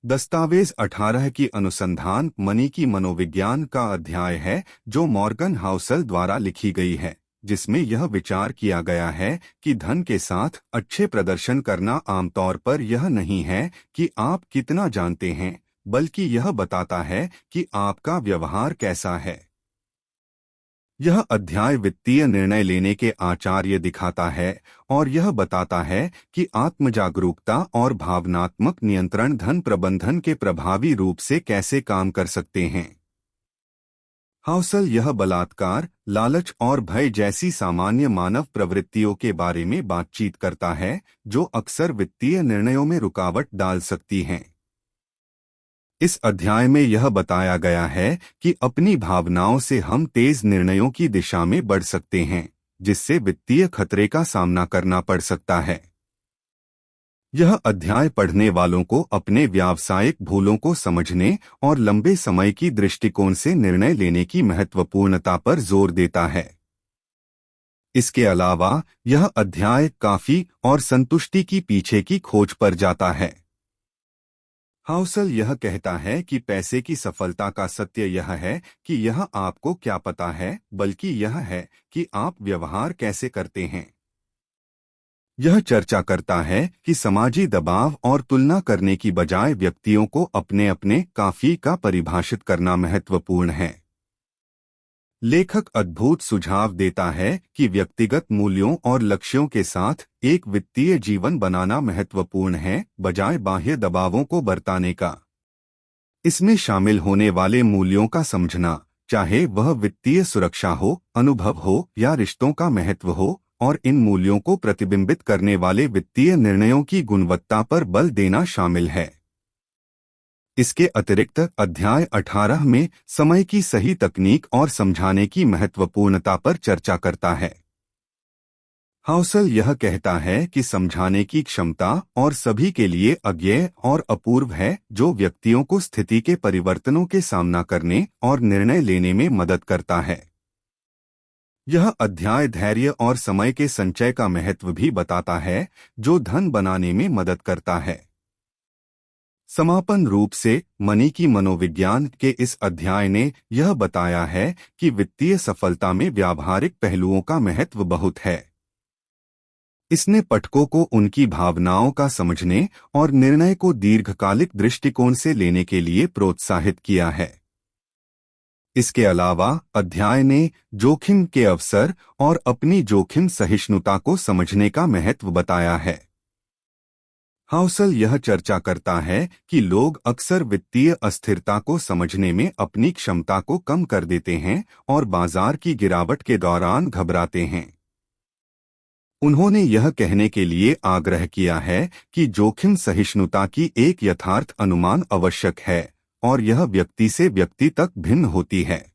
दस्तावेज 18 की अनुसंधान मनी की मनोविज्ञान का अध्याय है जो मॉर्गन हाउसल द्वारा लिखी गई है, जिसमें यह विचार किया गया है कि धन के साथ अच्छे प्रदर्शन करना आमतौर पर यह नहीं है कि आप कितना जानते हैं, बल्कि यह बताता है कि आपका व्यवहार कैसा है। यह अध्याय वित्तीय निर्णय लेने के आचार्य दिखाता है और यह बताता है कि आत्मजागरूकता और भावनात्मक नियंत्रण धन प्रबंधन के प्रभावी रूप से कैसे काम कर सकते हैं। हाउसल यह बलात्कार, लालच और भय जैसी सामान्य मानव प्रवृत्तियों के बारे में बातचीत करता है जो अक्सर वित्तीय निर्णयों में रुकावट डाल सकती हैं। इस अध्याय में यह बताया गया है कि अपनी भावनाओं से हम तेज निर्णयों की दिशा में बढ़ सकते हैं, जिससे वित्तीय खतरे का सामना करना पड़ सकता है। यह अध्याय पढ़ने वालों को अपने व्यावसायिक भूलों को समझने और लंबे समय की दृष्टिकोण से निर्णय लेने की महत्वपूर्णता पर जोर देता है। इसके अलावा यह अध्याय काफी और संतुष्टि की पीछे की खोज पर जाता है। हाउसल यह कहता है कि पैसे की सफलता का सत्य यह है कि यह आपको क्या पता है, बल्कि यह है कि आप व्यवहार कैसे करते हैं। यह चर्चा करता है कि समाजी दबाव और तुलना करने की बजाय व्यक्तियों को अपने अपने काफी का परिभाषित करना महत्वपूर्ण है। लेखक अद्भुत सुझाव देता है कि व्यक्तिगत मूल्यों और लक्ष्यों के साथ एक वित्तीय जीवन बनाना महत्वपूर्ण है, बजाय बाह्य दबावों को बरताने का। इसमें शामिल होने वाले मूल्यों का समझना, चाहे वह वित्तीय सुरक्षा हो, अनुभव हो या रिश्तों का महत्व हो, और इन मूल्यों को प्रतिबिंबित करने वाले वित्तीय निर्णयों की गुणवत्ता पर बल देना शामिल है। इसके अतिरिक्त अध्याय 18 में समय की सही तकनीक और समझाने की महत्वपूर्णता पर चर्चा करता है। हाउसल यह कहता है कि समझाने की क्षमता और सभी के लिए अज्ञेय और अपूर्व है, जो व्यक्तियों को स्थिति के परिवर्तनों के सामना करने और निर्णय लेने में मदद करता है। यह अध्याय धैर्य और समय के संचय का महत्व भी बताता है, जो धन बनाने में मदद करता है। समापन रूप से मनी की मनोविज्ञान के इस अध्याय ने यह बताया है कि वित्तीय सफलता में व्यावहारिक पहलुओं का महत्व बहुत है। इसने पाठकों को उनकी भावनाओं का समझने और निर्णय को दीर्घकालिक दृष्टिकोण से लेने के लिए प्रोत्साहित किया है। इसके अलावा अध्याय ने जोखिम के अवसर और अपनी जोखिम सहिष्णुता को समझने का महत्व बताया है। हाउसल यह चर्चा करता है कि लोग अक्सर वित्तीय अस्थिरता को समझने में अपनी क्षमता को कम कर देते हैं और बाजार की गिरावट के दौरान घबराते हैं। उन्होंने यह कहने के लिए आग्रह किया है कि जोखिम सहिष्णुता की एक यथार्थ अनुमान आवश्यक है और यह व्यक्ति से व्यक्ति तक भिन्न होती है।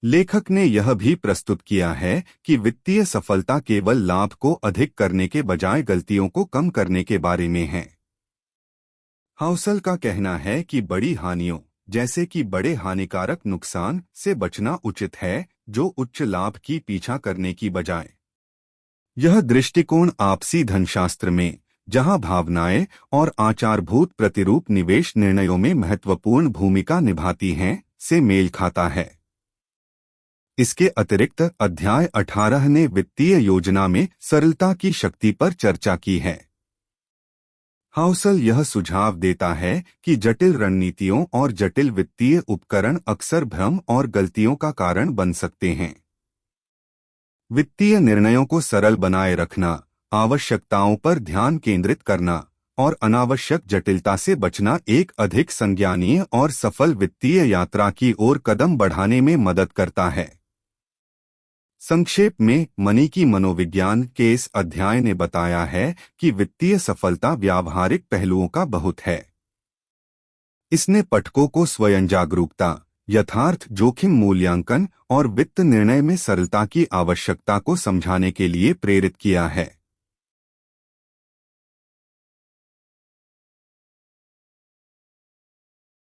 लेखक ने यह भी प्रस्तुत किया है कि वित्तीय सफलता केवल लाभ को अधिक करने के बजाय गलतियों को कम करने के बारे में है। हाउसल का कहना है कि बड़ी हानियों, जैसे कि बड़े हानिकारक नुकसान से बचना उचित है, जो उच्च लाभ की पीछा करने की बजाय। यह दृष्टिकोण आपसी धनशास्त्र में, जहां भावनाएं और आचारभूत प्रतिरूप निवेश निर्णयों में महत्वपूर्ण भूमिका निभाती हैं, से मेल खाता है। इसके अतिरिक्त अध्याय 18 ने वित्तीय योजना में सरलता की शक्ति पर चर्चा की है। हाउसल यह सुझाव देता है कि जटिल रणनीतियों और जटिल वित्तीय उपकरण अक्सर भ्रम और गलतियों का कारण बन सकते हैं। वित्तीय निर्णयों को सरल बनाए रखना, आवश्यकताओं पर ध्यान केंद्रित करना और अनावश्यक जटिलता से बचना एक अधिक संज्ञानीय और सफल वित्तीय यात्रा की ओर कदम बढ़ाने में मदद करता है। संक्षेप में, मनी की मनोविज्ञान के इस अध्याय ने बताया है कि वित्तीय सफलता व्यावहारिक पहलुओं का बहुत है। इसने पाठकों को स्वयं जागरूकता, यथार्थ जोखिम मूल्यांकन और वित्त निर्णय में सरलता की आवश्यकता को समझाने के लिए प्रेरित किया है।